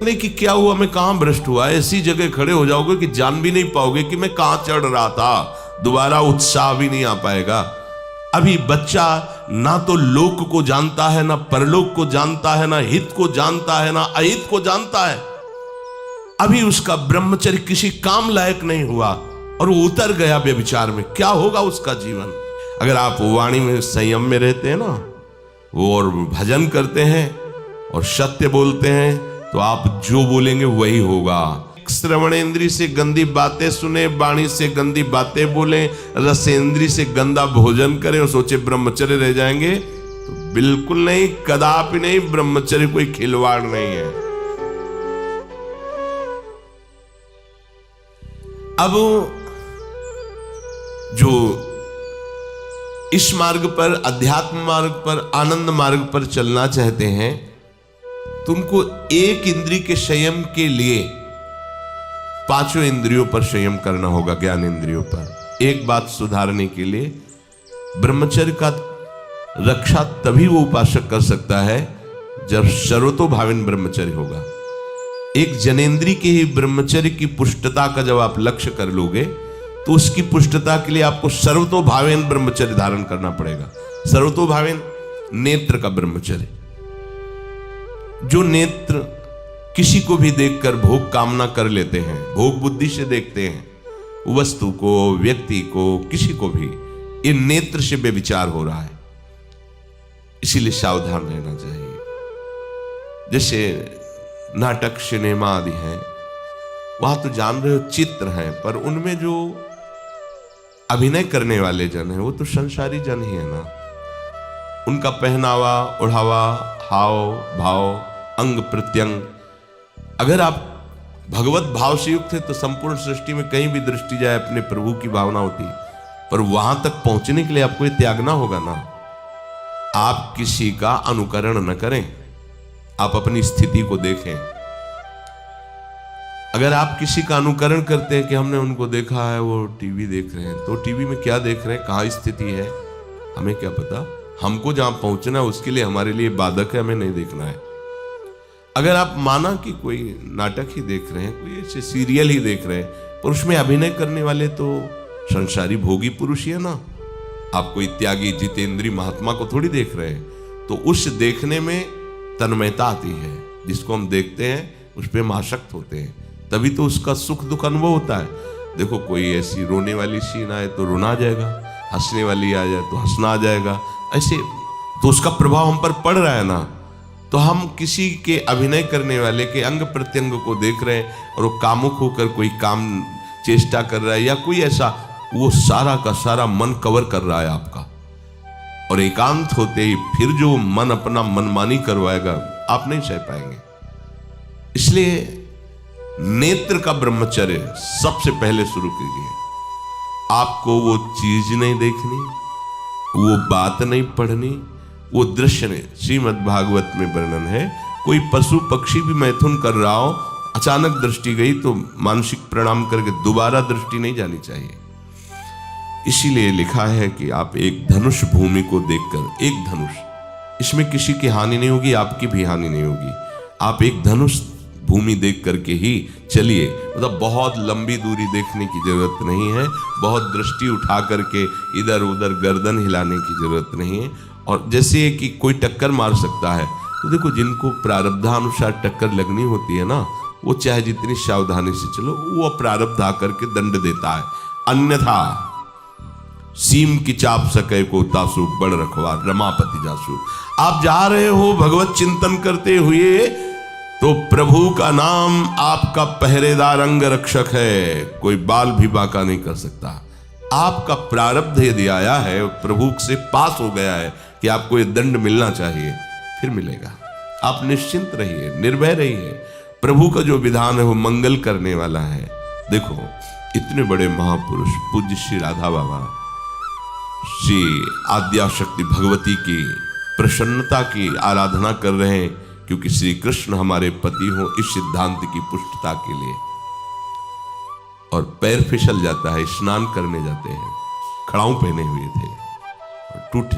नहीं कि क्या हुआ, मैं कहां भ्रष्ट हुआ, ऐसी जगह खड़े हो जाओगे कि जान भी नहीं पाओगे कि मैं कहां चढ़ रहा था, दोबारा उत्साह भी नहीं आ पाएगा। अभी बच्चा ना तो लोक को जानता है, ना परलोक को जानता है, ना हित को जानता है, ना अहित को जानता है। अभी उसका ब्रह्मचर्य किसी काम लायक नहीं हुआ और वो उतर गया व्यभिचार में, क्या होगा उसका जीवन। अगर आप वाणी में संयम में रहते हैं ना, वो और भजन करते हैं और सत्य बोलते हैं, तो आप जो बोलेंगे वही होगा। श्रवणेंद्री से गंदी बातें सुने, वाणी से गंदी बातें बोले, रसेंद्री से गंदा भोजन करें और सोचे ब्रह्मचर्य रह जाएंगे, तो बिल्कुल नहीं, कदापि नहीं। ब्रह्मचर्य कोई खिलवाड़ नहीं है। अब जो इस मार्ग पर, अध्यात्म मार्ग पर, आनंद मार्ग पर चलना चाहते हैं, तो उनको एक इंद्रिय के संयम के लिए पांचों इंद्रियों पर संयम करना होगा, ज्ञान इंद्रियों पर। एक बात सुधारने के लिए, ब्रह्मचर्य का रक्षा तभी वो उपासक कर सकता है जब सर्वतोभावेन ब्रह्मचर्य होगा। एक जनेन्द्रीय के ही ब्रह्मचर्य की पुष्टता का जब आप लक्ष्य कर लोगे, तो उसकी पुष्टता के लिए आपको सर्वतोभावेन ब्रह्मचर्य धारण करना पड़ेगा। सर्वतोभावेन नेत्र का ब्रह्मचर्य, जो नेत्र किसी को भी देखकर भोग कामना कर लेते हैं, भोग बुद्धि से देखते हैं वस्तु को, व्यक्ति को, किसी को भी, ये नेत्र से व्यभिचार हो रहा है। इसीलिए सावधान रहना चाहिए। जैसे नाटक, सिनेमा आदि हैं, वहां तो जान रहे हो चित्र हैं, पर उनमें जो अभिनय करने वाले जन हैं वो तो संसारी जन ही है ना। उनका पहनावा, ओढ़ावा, हाव भाव, अंग प्रत्यंग, अगर आप भगवत भाव से युक्त है तो संपूर्ण सृष्टि में कहीं भी दृष्टि जाए अपने प्रभु की भावना होती, पर वहां तक पहुंचने के लिए आपको ये त्यागना होगा ना। आप किसी का अनुकरण न करें, आप अपनी स्थिति को देखें। अगर आप किसी का अनुकरण करते हैं कि हमने उनको देखा है वो टीवी देख रहे हैं, तो टीवी में क्या देख रहे हैं, कहां स्थिति है, हमें क्या पता। हमको जहां पहुंचना है उसके लिए हमारे लिए बाधक है, हमें नहीं देखना है। अगर आप माना कि कोई नाटक ही देख रहे हैं, कोई ऐसे सीरियल ही देख रहे हैं, पर उसमें अभिनय करने वाले तो संसारी भोगी पुरुष ही है ना। आप कोई त्यागी जितेंद्री महात्मा को थोड़ी देख रहे हैं, तो उस देखने में तन्मयता आती है। जिसको हम देखते हैं उस पर हम आसक्त होते हैं, तभी तो उसका सुख दुख अनुभव होता है। देखो कोई ऐसी रोने वाली सीन आए तो रोना आ जाएगा, हंसने वाली आ जाए तो हंसना आ जाएगा, ऐसे तो उसका प्रभाव हम पर पड़ रहा है ना। तो हम किसी के अभिनय करने वाले के अंग प्रत्यंग को देख रहे हैं और वो कामुक होकर कोई काम चेष्टा कर रहा है, या कोई ऐसा, वो सारा का सारा मन कवर कर रहा है आपका, और एकांत होते ही फिर जो मन अपना मनमानी करवाएगा आप नहीं सह पाएंगे। इसलिए नेत्र का ब्रह्मचर्य सबसे पहले शुरू कीजिए। आपको वो चीज नहीं देखनी, वो बात नहीं पढ़नी, वो दृश्य नहीं। श्रीमद् भागवत में वर्णन है, कोई पशु पक्षी भी मैथुन कर रहा हो, अचानक दृष्टि गई तो मानसिक प्रणाम करके दोबारा दृष्टि नहीं जानी चाहिए। इसीलिए लिखा है कि आप एक धनुष भूमि को देखकर, एक धनुष, इसमें किसी की हानि नहीं होगी, आपकी भी हानि नहीं होगी। आप एक धनुष भूमि देख करके ही चलिए। मतलब बहुत लंबी दूरी देखने की जरूरत नहीं है, बहुत दृष्टि उठा करके इधर उधर गर्दन हिलाने की जरूरत नहीं है। और जैसे कि कोई टक्कर मार सकता है, तो देखो जिनको प्रारब्धानुसार टक्कर लगनी होती है ना, वो चाहे जितनी सावधानी से चलो, वो प्रारब्ध आकर के दंड देता है। अन्यथा सीम की चाप सके को तासु बड़ रखवार रमापति जासु। आप जा रहे हो भगवत चिंतन करते हुए, तो प्रभु का नाम आपका पहरेदार अंग रक्षक है, कोई बाल भी बांका नहीं कर सकता। आपका प्रारब्ध यदि आया है, प्रभु से पास हो गया है कि आपको ये दंड मिलना चाहिए, फिर मिलेगा। आप निश्चिंत रहिए, निर्भय रहिए। प्रभु का जो विधान है वो मंगल करने वाला है। देखो इतने बड़े महापुरुष पूज्य श्री राधा बाबा, श्री आद्याशक्ति भगवती की प्रसन्नता की आराधना कर रहे हैं, क्योंकि श्री कृष्ण हमारे पति हो, इस सिद्धांत की पुष्टता के लिए। और पैर फिसल जाता है, स्नान करने जाते हैं, खड़ाऊ पहने हुए थे,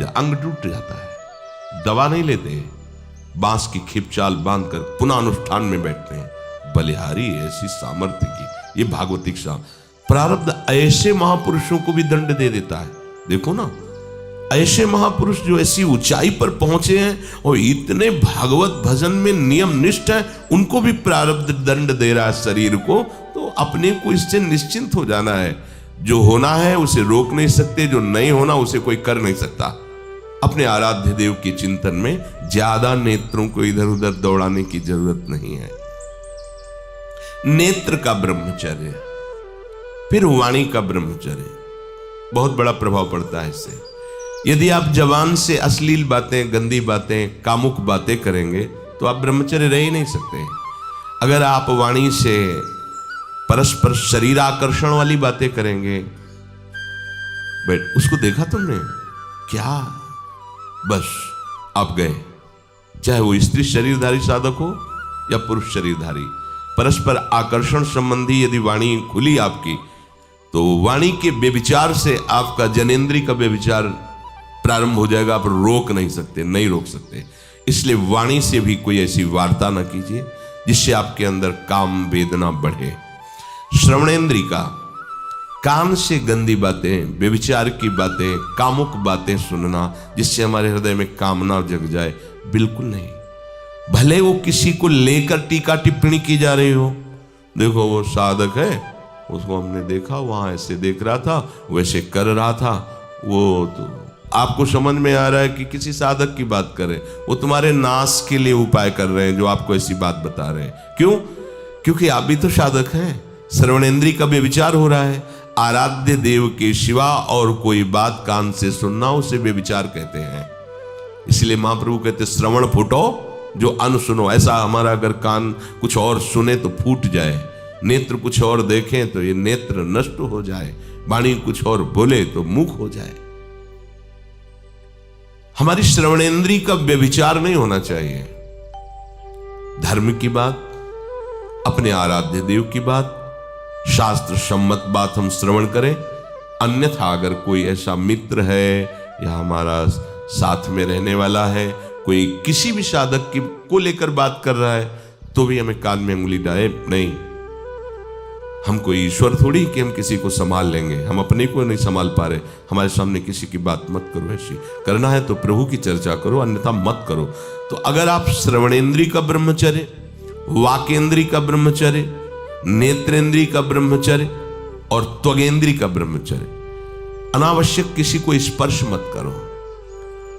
अंग टूट जाता है, दवा नहीं लेते, बांस की खिपचाल बांधकर पुनः अनुष्ठान में बैठते हैं। बलिहारी, ऐसी सामर्थ्य की। ये भागवतिक प्रारब्ध ऐसे महापुरुषों को भी दंड दे देता है। देखो ना, ऐसे महापुरुष जो ऐसी ऊंचाई पर पहुंचे हैं और इतने भागवत भजन में नियम निष्ठ है, उनको भी प्रारब्ध दंड दे रहा है शरीर को। तो अपने को इससे निश्चिंत हो जाना है। जो होना है उसे रोक नहीं सकते, जो नहीं होना उसे कोई कर नहीं सकता। अपने आराध्य देव के चिंतन में ज्यादा नेत्रों को इधर उधर दौड़ाने की जरूरत नहीं है। नेत्र का ब्रह्मचर्य, फिर वाणी का ब्रह्मचर्य, बहुत बड़ा प्रभाव पड़ता है इससे। यदि आप जवान से अश्लील बातें, गंदी बातें, कामुक बातें करेंगे तो आप ब्रह्मचर्य रह ही नहीं सकते। अगर आप वाणी से परस्पर शरीर आकर्षण वाली बातें करेंगे, बट उसको देखा तुमने क्या, बस आप गए। चाहे वो स्त्री शरीरधारी साधक हो या पुरुष शरीरधारी, परस्पर आकर्षण संबंधी यदि वाणी खुली आपकी, तो वाणी के व्यभिचार से आपका जनेंद्री का व्यभिचार प्रारंभ हो जाएगा। आप रोक नहीं सकते, नहीं रोक सकते। इसलिए वाणी से भी कोई ऐसी वार्ता ना कीजिए जिससे आपके अंदर काम वेदना बढ़े। श्रवणेंद्री का, कान से गंदी बातें, व्यभिचार की बातें, कामुक बातें सुनना जिससे हमारे हृदय में कामना जग जाए, बिल्कुल नहीं। भले वो किसी को लेकर टीका टिप्पणी की जा रही हो, देखो वो साधक है, उसको हमने देखा वहां ऐसे देख रहा था, वैसे कर रहा था, वो तो आपको समझ में आ रहा है कि किसी साधक की बात कर रहे हैं, वो तुम्हारे नाश के लिए उपाय कर रहे हैं जो आपको ऐसी बात बता रहे हैं। क्यों? क्योंकि आप भी तो साधक हैं। श्रवणेंद्री का व्यभिचार हो रहा है। आराध्य देव के सिवा और कोई बात कान से सुनना उसे व्यभिचार कहते हैं। इसलिए महाप्रभु कहते श्रवण फूटो जो अन सुनो। ऐसा हमारा अगर कान कुछ और सुने तो फूट जाए, नेत्र कुछ और देखें तो ये नेत्र नष्ट हो जाए, वाणी कुछ और बोले तो मुख हो जाए। हमारी श्रवणेंद्री का व्यभिचार नहीं होना चाहिए। धर्म की बात, अपने आराध्य देव की बात, शास्त्र सम्मत बात हम श्रवण करें। अन्यथा अगर कोई ऐसा मित्र है या हमारा साथ में रहने वाला है, कोई किसी भी साधक की को लेकर बात कर रहा है, तो भी हमें कान में उंगली डाले नहीं। हम कोई ईश्वर थोड़ी कि हम किसी को संभाल लेंगे, हम अपने को नहीं संभाल पा रहे। हमारे सामने किसी की बात मत करो, ऐसी करना है तो प्रभु की चर्चा करो, अन्यथा मत करो। तो अगर आप श्रवणेंद्री का ब्रह्मचर्य, वाकेंद्री का ब्रह्मचर्य, नेत्रेंद्री का ब्रह्मचर्य और त्वगेंद्री का ब्रह्मचर्य, अनावश्यक किसी को स्पर्श मत करो।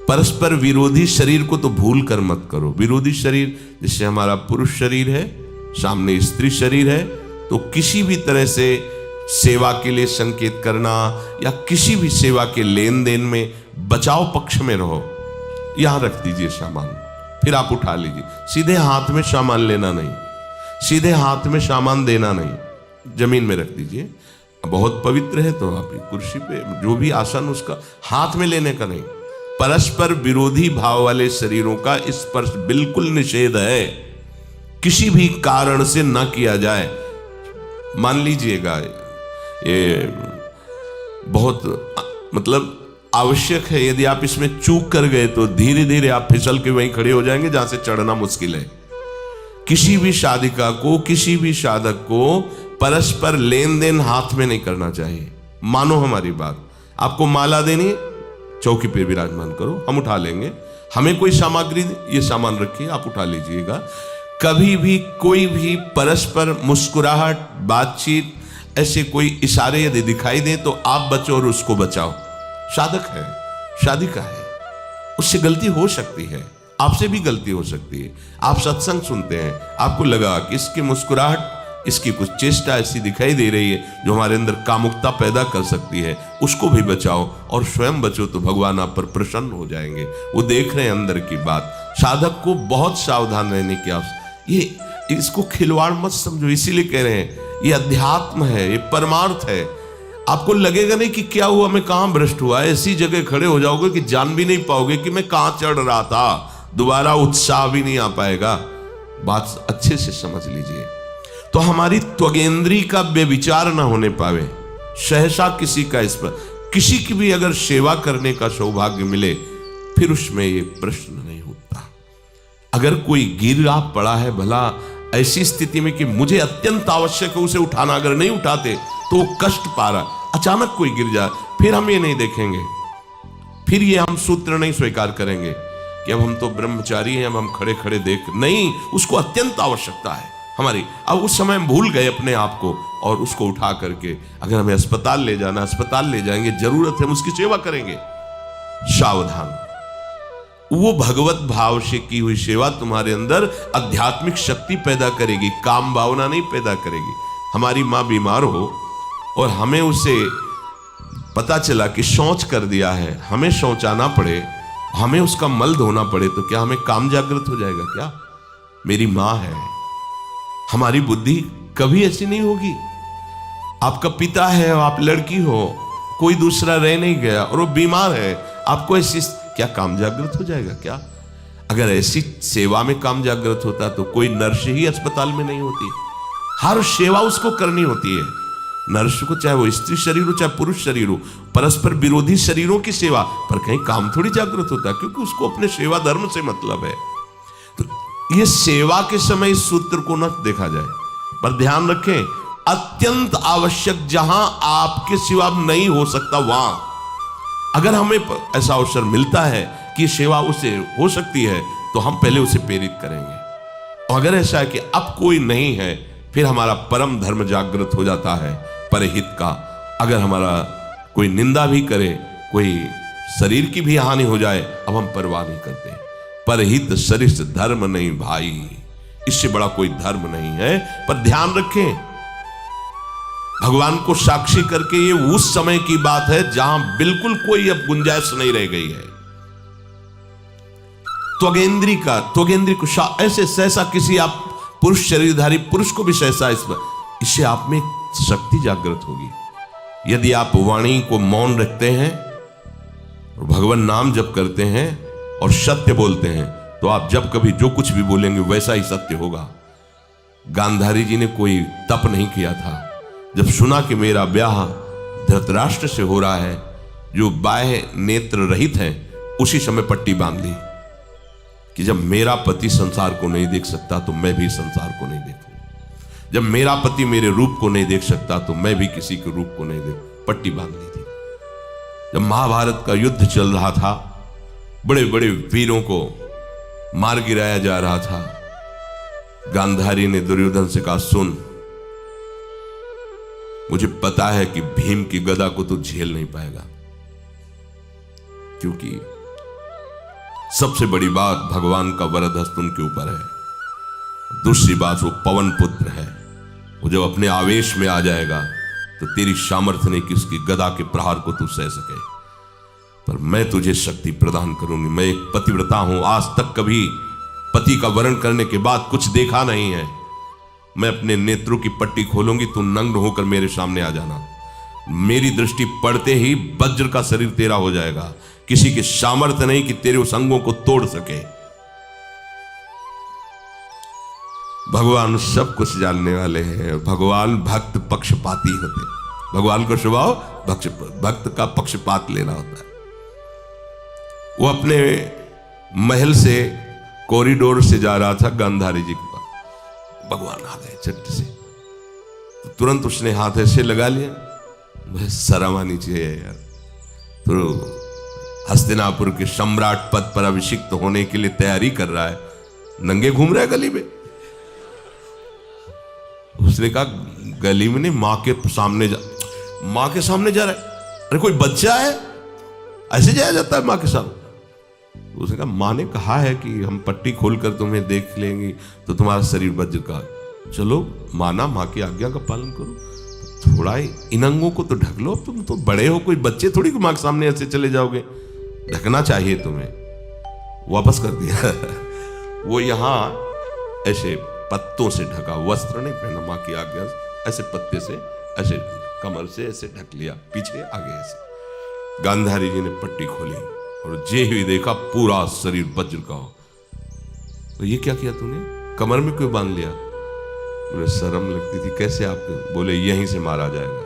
परस्पर विरोधी शरीर को तो भूल कर मत करो। विरोधी शरीर जैसे हमारा पुरुष शरीर है, सामने स्त्री शरीर है, तो किसी भी तरह से सेवा के लिए संकेत करना या किसी भी सेवा के लेन देन में बचाव पक्ष में रहो। यहां रख दीजिए सामान, फिर आप उठा लीजिए। सीधे हाथ में सामान लेना नहीं, सीधे हाथ में सामान देना नहीं, जमीन में रख दीजिए। बहुत पवित्र है तो आप कुर्सी पे जो भी आसन उसका हाथ में लेने का नहीं। परस्पर विरोधी भाव वाले शरीरों का स्पर्श बिल्कुल निषेध है, किसी भी कारण से न किया जाए। मान लीजिएगा ये बहुत मतलब आवश्यक है, यदि आप इसमें चूक कर गए तो धीरे धीरे आप फिसल के वहीं खड़े हो जाएंगे जहां से चढ़ना मुश्किल है। किसी भी साधिका को, किसी भी साधक को परस्पर लेन देन हाथ में नहीं करना चाहिए। मानो हमारी बात, आपको माला देनी, चौकी पे विराजमान करो, हम उठा लेंगे। हमें कोई सामग्री, ये सामान रखिए, आप उठा लीजिएगा। कभी भी कोई भी परस्पर मुस्कुराहट, बातचीत, ऐसे कोई इशारे यदि दिखाई दे तो आप बचो और उसको बचाओ। साधक है, साधिका है, उससे गलती हो सकती है, आपसे भी गलती हो सकती है। आप सत्संग सुनते हैं, आपको लगा कि इसकी मुस्कुराहट, इसकी कुछ चेष्टा ऐसी दिखाई दे रही है जो हमारे अंदर कामुकता पैदा कर सकती है, उसको भी बचाओ और स्वयं बचो, तो भगवान आप पर प्रसन्न हो जाएंगे। वो देख रहे हैं अंदर की बात। साधक को बहुत सावधान रहने की आवश्यकता। ये इसको खिलवाड़ मत समझो, इसीलिए कह रहे हैं ये अध्यात्म है, ये परमार्थ है। आपको लगेगा नहीं कि क्या हुआ, मैं कहां भ्रष्ट हुआ, ऐसी जगह खड़े हो जाओगे कि जान भी नहीं पाओगे कि मैं कहां चढ़ रहा था, दोबारा उत्साह भी नहीं आ पाएगा। बात अच्छे से समझ लीजिए। तो हमारी त्वगेंद्री का व्यभिचार ना होने पावे, सहसा किसी का इस पर, किसी की भी अगर सेवा करने का सौभाग्य मिले, फिर उसमें ये प्रश्न नहीं उठता। अगर कोई गिरा पड़ा है, भला ऐसी स्थिति में कि मुझे अत्यंत आवश्यक है उसे उठाना, अगर नहीं उठाते तो वो कष्ट पा रहा, अचानक कोई गिर जाए, फिर हम ये नहीं देखेंगे, फिर ये हम सूत्र नहीं स्वीकार करेंगे कि अब हम तो ब्रह्मचारी हैं, अब हम खड़े खड़े देख नहीं, उसको अत्यंत आवश्यकता है हमारी। अब उस समय हम भूल गए अपने आप को और उसको उठा करके अगर हमें अस्पताल ले जाना, अस्पताल ले जाएंगे, जरूरत है हम उसकी सेवा करेंगे। सावधान, वो भगवत भाव से की हुई सेवा तुम्हारे अंदर आध्यात्मिक शक्ति पैदा करेगी, काम भावना नहीं पैदा करेगी। हमारी माँ बीमार हो और हमें उसे पता चला कि शौच कर दिया है, हमें शौचाना पड़े, हमें उसका मल धोना पड़े, तो क्या हमें काम जागृत हो जाएगा? क्या मेरी माँ है, हमारी बुद्धि कभी ऐसी नहीं होगी। आपका पिता है और आप लड़की हो, कोई दूसरा रह नहीं गया और वो बीमार है, आपको ऐसी क्या काम जागृत हो जाएगा? क्या अगर ऐसी सेवा में काम जागृत होता तो कोई नर्स ही अस्पताल में नहीं होती। हर सेवा उसको करनी होती है, नर्स को, चाहे वो स्त्री शरीर हो चाहे पुरुष शरीर हो, परस्पर विरोधी शरीरों की सेवा, पर कहीं काम थोड़ी जागृत होता है, क्योंकि उसको अपने सेवा धर्म से मतलब है। तो ये सेवा के समय इस सूत्र को न देखा जाए, पर ध्यान रखें, अत्यंत आवश्यक जहां आपके सिवा नहीं हो सकता, वहां अगर हमें ऐसा अवसर मिलता है कि सेवा उसे हो सकती है तो हम पहले उसे प्रेरित करेंगे। और अगर ऐसा है कि अब कोई नहीं है, फिर हमारा परम धर्म जागृत हो जाता है परहित का। अगर हमारा कोई निंदा भी करे, कोई शरीर की भी हानि हो जाए, अब हम परवाह नहीं करते। परहित सरिस धर्म नहीं भाई, इससे बड़ा कोई धर्म नहीं है। पर ध्यान रखें, भगवान को साक्षी करके ये उस समय की बात है जहां बिल्कुल कोई अब गुंजाइश नहीं रह गई है। त्वगेंद्री को ऐसे सहसा किसी आप पुरुष शरीरधारी पुरुष को भी सहसा, इससे आप में शक्ति जागृत होगी। यदि आप वाणी को मौन रखते हैं और भगवान नाम जप करते हैं और सत्य बोलते हैं, तो आप जब कभी जो कुछ भी बोलेंगे वैसा ही सत्य होगा। गांधारी जी ने कोई तप नहीं किया था, जब सुना कि मेरा ब्याह धृतराष्ट्र से हो रहा है जो बाह्य नेत्र रहित है, उसी समय पट्टी बांध ली कि जब मेरा पति संसार को नहीं देख सकता तो मैं भी संसार को नहीं देखूंगा, जब मेरा पति मेरे रूप को नहीं देख सकता तो मैं भी किसी के रूप को नहीं देख, पट्टी बांध ली थी। जब महाभारत का युद्ध चल रहा था, बड़े बड़े वीरों को मार गिराया जा रहा था, गांधारी ने दुर्योधन से कहा, सुन, मुझे पता है कि भीम की गदा को तू झेल नहीं पाएगा, क्योंकि सबसे बड़ी बात भगवान का वरद हस्त उनके ऊपर है। दूसरी बात, वो पवन पुत्र है, वो जब अपने आवेश में आ जाएगा तो तेरी सामर्थ्य नहीं कि उसकी गदा के प्रहार को तू सह सके, पर मैं तुझे शक्ति प्रदान करूंगी। मैं एक पतिव्रता हूं, आज तक कभी पति का वरण करने के बाद कुछ देखा नहीं है। मैं अपने नेत्रों की पट्टी खोलूंगी, तू नग्न होकर मेरे सामने आ जाना। मेरी दृष्टि पड़ते ही वज्र का शरीर तेरा हो जाएगा, किसी की सामर्थ्य नहीं कि तेरे उस अंगों को तोड़ सके। भगवान सब कुछ जानने वाले हैं, भगवान भक्त पक्षपाती होते, भगवान का स्वभाव भक्त का पक्षपात लेना होता है। वो अपने महल से कॉरिडोर से जा रहा था गांधारी जी के पास, भगवान आ गए झट से, तो तुरंत उसने हाथ ऐसे लगा लिया, बस शर्म आनी चाहिए यार, तो हस्तिनापुर के सम्राट पद पर अभिषिक्त होने के लिए तैयारी कर रहा है, नंगे घूम रहा है गली में। उसने कहा, गली में नहीं, मां के सामने जा रहा है। अरे कोई बच्चा है, ऐसे जाया जाता है मां के सामने? उसने कहा, मां ने कहा है कि हम पट्टी खोलकर तुम्हें देख लेंगे तो तुम्हारा शरीर वज्र का, चलो माना, मां की आज्ञा का पालन करो, थोड़ा इन अंगों को तो ढक लो, तुम तो बड़े हो, कोई बच्चे थोड़ी मां के सामने ऐसे चले जाओगे, ढकना चाहिए तुम्हें। वापस कर दिया। वो यहां ऐसे पत्तों से ढका, वस्त्र नहीं पहना, मां की आज्ञा ऐसे पत्ते से ऐसे कमर से ऐसे ढक लिया, पीछे आगे ऐसे। गांधारी जी ने पट्टी खोली और जे ही देखा पूरा शरीर वज्र का हो। तो ये क्या किया तूने, कमर में क्यों बांध लिया? मुझे शर्म लगती थी, कैसे आप? बोले, यहीं से मारा जाएगा,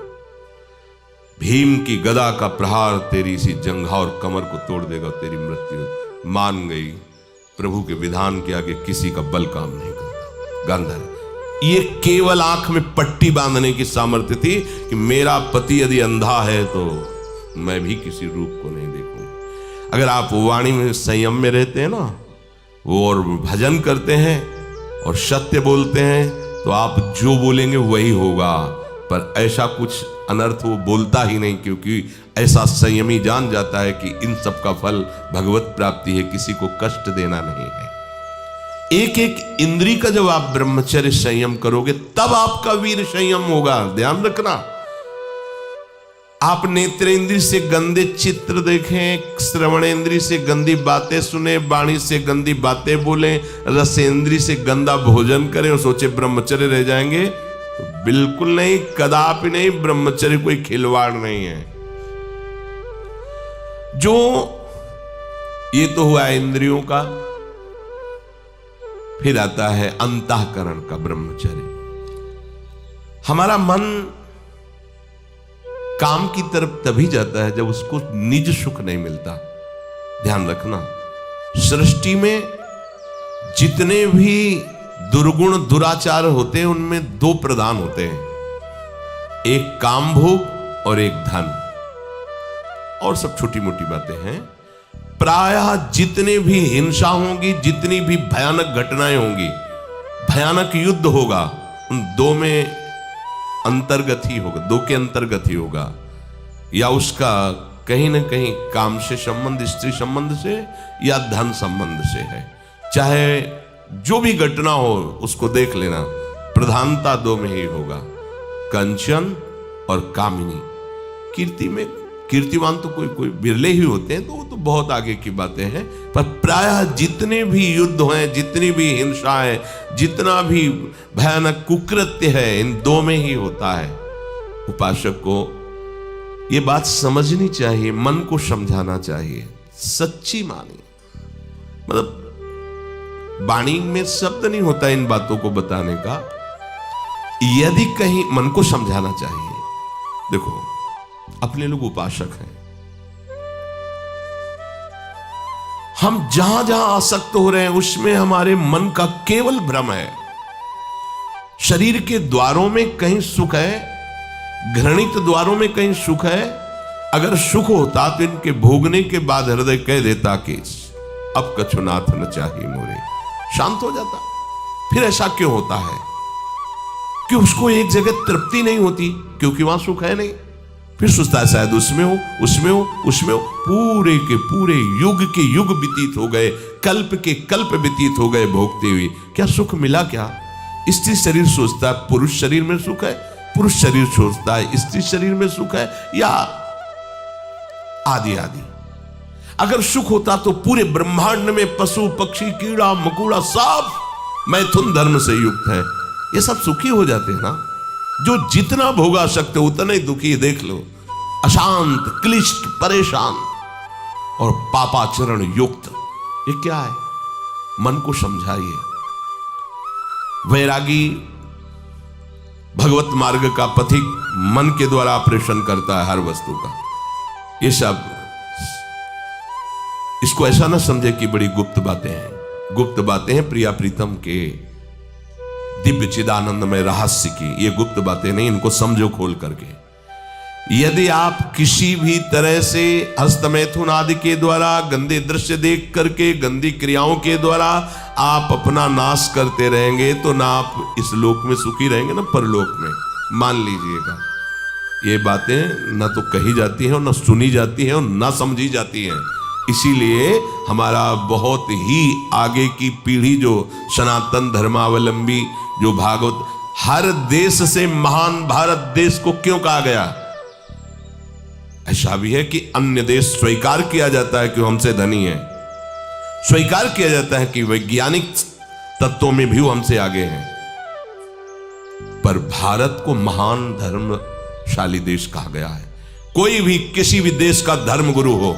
भीम की गदा का प्रहार तेरी इसी जंघा और कमर को तोड़ देगा, तेरी मृत्यु। मान गई, प्रभु के विधान के आगे किसी का बल काम नहीं करता। गांधारी ये केवल आंख में पट्टी बांधने की सामर्थ्य थी कि मेरा पति यदि अंधा है तो मैं भी किसी रूप को नहीं देखूंगा। अगर आप वाणी में संयम में रहते हैं ना, वो और भजन करते हैं और सत्य बोलते हैं, तो आप जो बोलेंगे वही होगा। पर ऐसा कुछ अनर्थ वो बोलता ही नहीं, क्योंकि ऐसा संयमी जान जाता है कि इन सब का फल भगवत प्राप्ति है, किसी को कष्ट देना नहीं है। एक एक इंद्री का जब आप ब्रह्मचर्य संयम करोगे तब आपका वीर संयम होगा। ध्यान रखना, आप नेत्रेंद्री से गंदे चित्र देखें, श्रवणेंद्री से गंदी बातें सुने, वाणी से गंदी बातें बोलें, रसेंद्री से गंदा भोजन करें और सोचे ब्रह्मचर्य रह जाएंगे, तो बिल्कुल नहीं, कदापि नहीं। ब्रह्मचर्य कोई खिलवाड़ नहीं है। जो ये तो हुआ इंद्रियों का, फिर आता है अंतःकरण का ब्रह्मचर्य। हमारा मन काम की तरफ तभी जाता है जब उसको निज सुख नहीं मिलता। ध्यान रखना, सृष्टि में जितने भी दुर्गुण दुराचार होते हैं उनमें दो प्रधान होते हैं, एक काम भोग और एक धन, और सब छोटी मोटी बातें हैं। प्रायः जितने भी हिंसा होंगी, जितनी भी भयानक घटनाएं होंगी, भयानक युद्ध होगा, उन दो में अंतर्गत ही होगा, दो के अंतर्गत ही होगा। या उसका कहीं ना कहीं काम से संबंध, स्त्री संबंध से या धन संबंध से है। चाहे जो भी घटना हो उसको देख लेना, प्रधानता दो में ही होगा, कंचन और कामिनी। कीर्ति में कीर्तिवान तो कोई बिरले ही होते हैं, तो वो तो बहुत आगे की बातें हैं। पर प्रायः जितने भी युद्ध हैं, जितनी भी हिंसा है, जितना भी भयानक कुकृत्य है, इन दो में ही होता है। उपासक को ये बात समझनी चाहिए, मन को समझाना चाहिए, सच्ची मानी। मतलब वाणी में शब्द नहीं होता इन बातों को बताने का, यदि कहीं मन को समझाना चाहिए। देखो, अपने लोग उपासक हैं, हम जहां जहां आसक्त हो रहे हैं उसमें हमारे मन का केवल भ्रम है। शरीर के द्वारों में कहीं सुख है, घृणित द्वारों में कहीं सुख है। अगर सुख होता तो इनके भोगने के बाद हृदय कह देता कि अब कछुनाथ न चाहिए मोरे, शांत हो जाता। फिर ऐसा क्यों होता है कि उसको एक जगह तृप्ति नहीं होती, क्योंकि वहां सुख है नहीं। फिर सोचता है शायद उसमें हो, उसमें हो, उसमें हो। पूरे के पूरे युग के युग व्यतीत हो गए, कल्प के कल्प व्यतीत हो गए भोगते हुए, क्या सुख मिला? क्या स्त्री शरीर सोचता है पुरुष शरीर में सुख है, पुरुष शरीर सोचता है स्त्री शरीर में सुख है, या आदि आदि। अगर सुख होता तो पूरे ब्रह्मांड में पशु पक्षी कीड़ा मकोड़ा सब मैथुन धर्म से युक्त है, ये सब सुखी हो जाते हैं ना। जो जितना भोगा सकते उतना ही दुखी, देख लो, अशांत, क्लिष्ट, परेशान और पापाचरण युक्त। ये क्या है? मन को समझाइए। वैरागी भगवत मार्ग का पथिक मन के द्वारा ऑपरेशन करता है हर वस्तु का। ये सब, इसको ऐसा ना समझे कि बड़ी गुप्त बातें हैं। गुप्त बातें हैं प्रिया प्रीतम के दिव्य चिदानंदमय रहस्य की, ये गुप्त बातें नहीं, इनको समझो खोल करके। यदि आप किसी भी तरह से हस्तमैथुन आदि के द्वारा, गंदे दृश्य देख करके, गंदी क्रियाओं के द्वारा आप अपना नाश करते रहेंगे, तो ना आप इस लोक में सुखी रहेंगे ना परलोक में। मान लीजिएगा, ये बातें ना तो कही जाती हैं और ना सुनी जाती हैं और ना समझी जाती हैं। इसीलिए हमारा बहुत ही आगे की पीढ़ी, जो सनातन धर्मावलंबी, जो भागवत, हर देश से महान भारत देश को क्यों कहा गया? ऐसा भी है कि अन्य देश स्वीकार किया जाता है कि हमसे धनी है, स्वीकार किया जाता है कि वैज्ञानिक तत्वों में भी वो हमसे आगे हैं, पर भारत को महान धर्मशाली देश कहा गया है। कोई भी किसी भी देश का धर्म गुरु हो,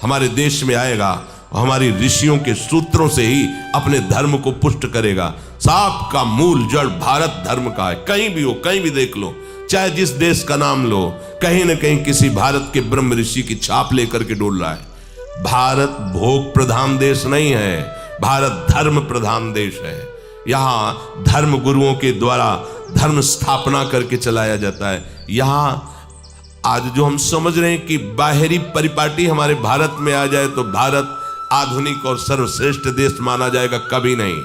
हमारे देश में आएगा और हमारी ऋषियों के सूत्रों से ही अपने धर्म को पुष्ट करेगा। साप का मूल जड़ भारत धर्म का है। कहीं भी हो, कहीं भी देख लो, चाहे जिस देश का नाम लो, कहीं ना कहीं किसी भारत के ब्रह्म ऋषि की छाप लेकर के डोल रहा है। भारत भोग प्रधान देश नहीं है, भारत धर्म प्रधान देश है। यहाँ धर्म गुरुओं के द्वारा धर्म स्थापना करके चलाया जाता है। यहाँ आज जो हम समझ रहे हैं कि बाहरी परिपाटी हमारे भारत में आ जाए तो भारत आधुनिक और सर्वश्रेष्ठ देश माना जाएगा, कभी नहीं।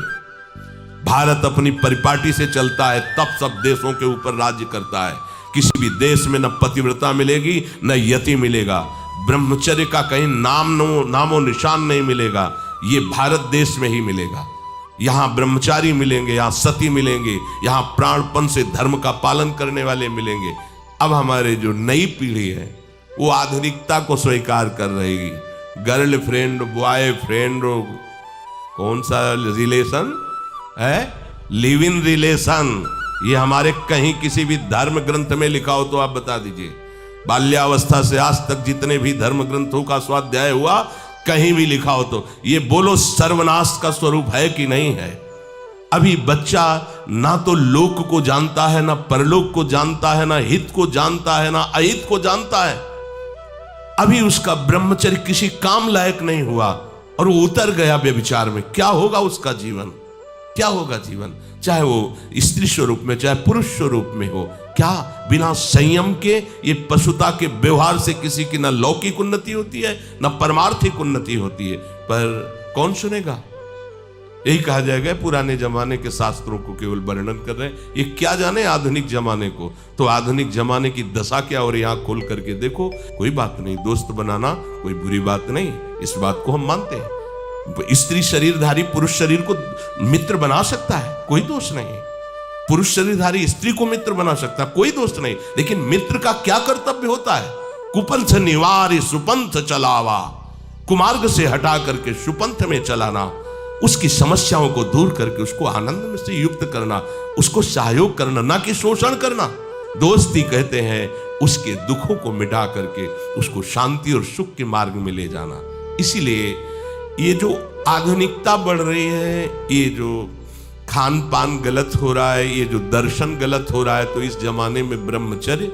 भारत अपनी परिपाटी से चलता है, तब सब देशों के ऊपर राज्य करता है। किसी भी देश में न पतिव्रता मिलेगी न यति मिलेगा, ब्रह्मचर्य का कहीं नामो निशान नहीं मिलेगा। ये भारत देश में ही मिलेगा। यहाँ ब्रह्मचारी मिलेंगे, यहाँ सती मिलेंगे, यहाँ प्राणपण से धर्म का पालन करने वाले मिलेंगे। अब हमारे जो नई पीढ़ी है वो आधुनिकता को स्वीकार कर रहेगी। गर्लफ्रेंड, बॉयफ्रेंड, कौन सा रिलेशन है, लिव इन रिलेशन, ये हमारे कहीं किसी भी धर्म ग्रंथ में लिखा हो तो आप बता दीजिए। बाल्यावस्था से आज तक जितने भी धर्म ग्रंथों का स्वाध्याय हुआ, कहीं भी लिखा हो तो ये बोलो सर्वनाश का स्वरूप है कि नहीं है। अभी बच्चा ना तो लोक को जानता है, ना परलोक को जानता है, ना हित को जानता है, ना अहित को जानता है। अभी उसका ब्रह्मचर्य किसी काम लायक नहीं हुआ और वो उतर गया व्यभिचार में। क्या होगा उसका जीवन, क्या होगा जीवन, चाहे वो स्त्री स्वरूप में चाहे पुरुष स्वरूप में हो। क्या बिना संयम के ये पशुता के व्यवहार से किसी की ना लौकिक उन्नति होती है ना परमार्थिक उन्नति होती है। पर कौन सुनेगा। यही कहा जाएगा पुराने जमाने के शास्त्रों को केवल वर्णन कर रहे हैं, ये क्या जाने आधुनिक जमाने को। तो आधुनिक जमाने की दशा क्या और यहाँ खोल करके देखो। कोई बात नहीं, दोस्त बनाना कोई बुरी बात नहीं, इस बात को हम मानते हैं। स्त्री शरीरधारी पुरुष शरीर को मित्र बना सकता है, कोई दोष नहीं। पुरुष शरीरधारी स्त्री को मित्र बना सकता है, कोई दोष नहीं। लेकिन मित्र का क्या कर्तव्य होता है। कुपंथ निवार सुपंथ चलावा, कुमार्ग से हटा करके सुपंथ में चलाना, उसकी समस्याओं को दूर करके उसको आनंद में से युक्त करना, उसको सहयोग करना, ना कि शोषण करना। दोस्ती कहते हैं उसके दुखों को मिटा करके उसको शांति और सुख के मार्ग में ले जाना। इसीलिए ये जो आधुनिकता बढ़ रही है, ये जो खान पान गलत हो रहा है, ये जो दर्शन गलत हो रहा है, तो इस जमाने में ब्रह्मचर्य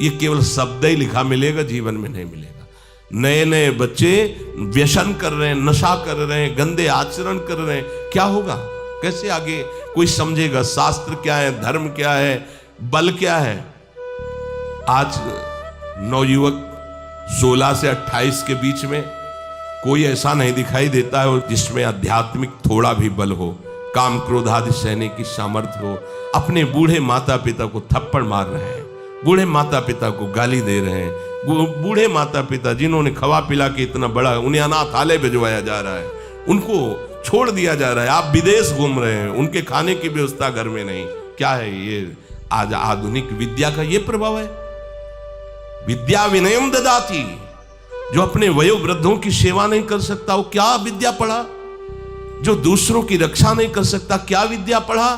ये केवल शब्द ही लिखा मिलेगा, जीवन में नहीं मिलेगा। नए नए बच्चे व्यसन कर रहे हैं, नशा कर रहे हैं, गंदे आचरण कर रहे हैं, क्या होगा, कैसे आगे कोई समझेगा शास्त्र क्या है, धर्म क्या है, बल क्या है। आज नवयुवक 16 से 28 के बीच में कोई ऐसा नहीं दिखाई देता है जिसमें आध्यात्मिक थोड़ा भी बल हो, काम क्रोध आदि सहने की सामर्थ्य हो। अपने बूढ़े माता पिता को थप्पड़ मार रहे हैं, बूढ़े माता पिता को गाली दे रहे हैं, बूढ़े माता पिता जिन्होंने खवा पिला के इतना बड़ा, उन्हें अनाथालय भिजवाया जा रहा है, उनको छोड़ दिया जा रहा है। आप विदेश घूम रहे हैं, उनके खाने की व्यवस्था घर में नहीं। क्या है ये आज आधुनिक विद्या का ये प्रभाव है। विद्या विनयम ददाति, जो अपने वयोवृद्धों की सेवा नहीं कर सकता वो क्या विद्या पढ़ा। जो दूसरों की रक्षा नहीं कर सकता क्या विद्या पढ़ा।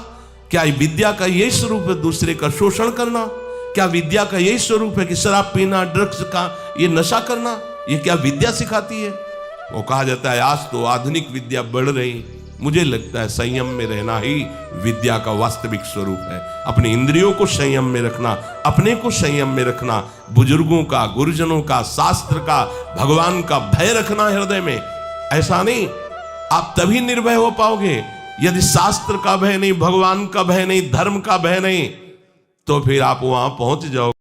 क्या विद्या का यही स्वरूप है दूसरे का शोषण करना। क्या विद्या का यही स्वरूप है कि शराब पीना, ड्रग्स का ये नशा करना, ये क्या विद्या सिखाती है। वो कहा जाता है आज तो आधुनिक विद्या बढ़ रही, मुझे लगता है संयम में रहना ही विद्या का वास्तविक स्वरूप है। अपनी इंद्रियों को संयम में रखना, अपने को संयम में रखना, बुजुर्गों का, गुरुजनों का, शास्त्र का, भगवान का भय रखना हृदय में। ऐसा नहीं, आप तभी निर्भय हो पाओगे यदि शास्त्र का भय नहीं, भगवान का भय नहीं, धर्म का भय नहीं, तो फिर आप वहां पहुंच जाओगे।